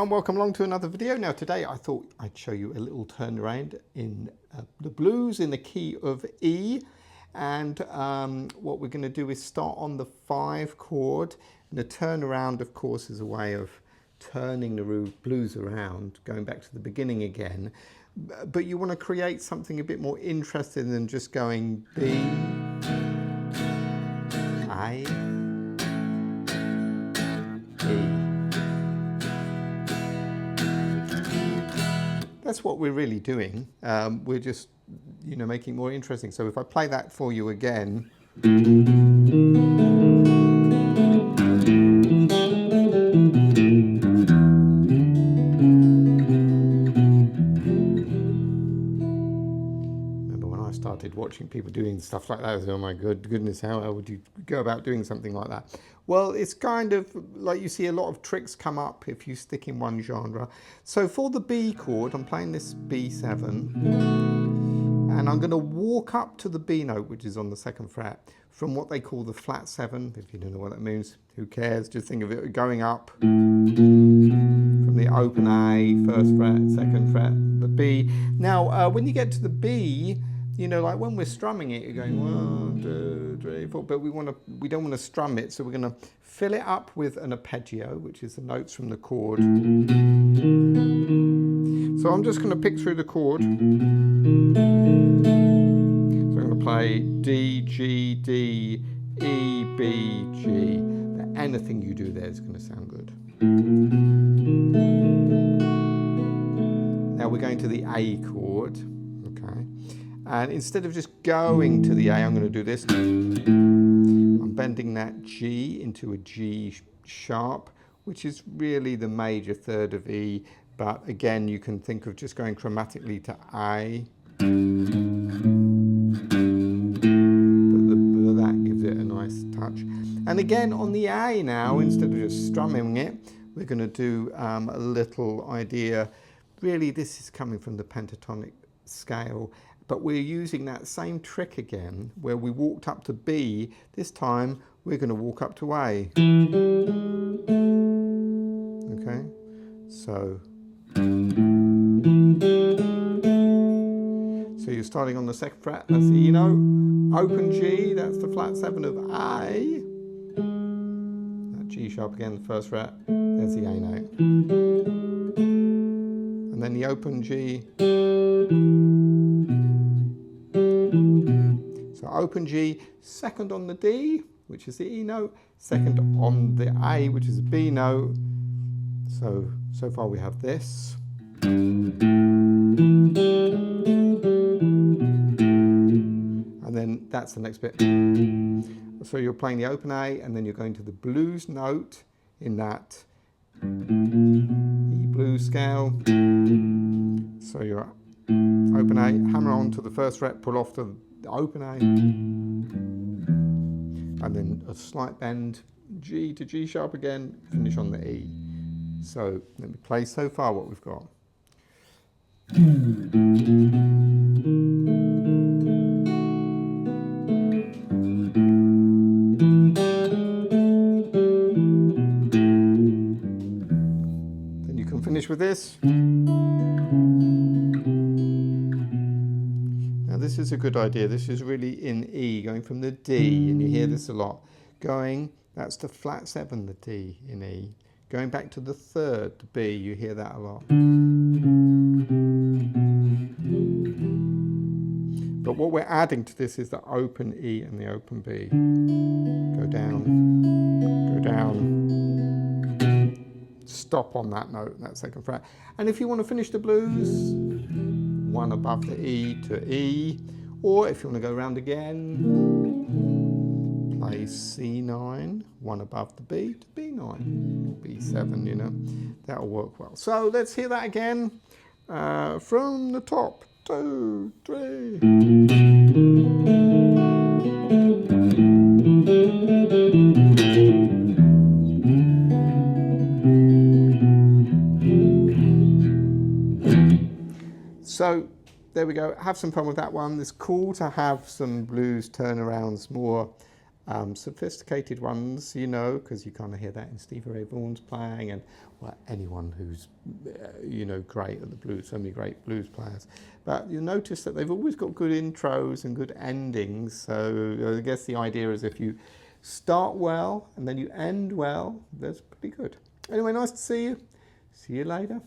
everyone, welcome along to another video. Now today I thought I'd show you a little turnaround in the blues in the key of E, and what we're going to do is start on the 5 chord, and the turnaround of course is a way of turning the blues around, going back to the beginning again, but you want to create something a bit more interesting than just going B, A, E. That's what we're really doing. We're just, making it more interesting. So if I play that for you again. Remember when I started watching people doing stuff like that, I was, oh my goodness, how would you go about doing something like that? Well, it's kind of like you see a lot of tricks come up if you stick in one genre. So for the B chord, I'm playing this B7, and I'm going to walk up to the B note, which is on the 2nd fret, from what they call the flat 7. If you don't know what that means, who cares? Just think of it going up from the open A, 1st fret, 2nd fret, the B. Now, when you get to the B, like when we're strumming it, you're going 1, 2, 3, 4, but we don't want to strum it, so we're going to fill it up with an arpeggio, which is the notes from the chord. So I'm just going to pick through the chord. So I'm going to play D, G, D, E, B, G. Anything you do there is going to sound good. Now we're going to the A chord. And instead of just going to the A, I'm going to do this. I'm bending that G into a G sharp, which is really the major 3rd of E. But again, you can think of just going chromatically to A. But that gives it a nice touch. And again, on the A now, instead of just strumming it, we're going to do a little idea. Really, this is coming from the pentatonic scale. But we're using that same trick again, where we walked up to B. This time, we're going to walk up to A. Okay? So you're starting on the 2nd fret, that's the E note. Open G, that's the flat 7 of A. That G sharp again, the 1st fret, there's the A note. And then the open G. So open G, 2nd on the D, which is the E note, 2nd on the A, which is a B note. So far we have this. And then that's the next bit. So you're playing the open A, and then you're going to the blues note in that E blues scale. So you're open A, hammer on to the 1st fret, pull off to the open A, and then a slight bend, G to G sharp again, finish on the E. So let me play so far what we've got. Then you can finish with this. This is a good idea. This is really in E, going from the D, and you hear this a lot. That's the flat 7, the D in E. Going back to the 3rd, the B, you hear that a lot. But what we're adding to this is the open E and the open B. Go down, stop on that note, that 2nd fret. And if you want to finish the blues, 1 above the E to E, or if you want to go around again, play C9, 1 above the B to B9, or B7, that'll work well. So let's hear that again from the top. 2, 3. So there we go. Have some fun with that one. It's cool to have some blues turnarounds more Sophisticated ones, you know, because you kind of hear that in Stevie Ray Vaughan's playing, and well, anyone who's, you know, great at the blues, so many great blues players. But you'll notice that they've always got good intros and good endings. So I guess the idea is if you start well and then you end well, that's pretty good. Anyway, nice to see you. See you later.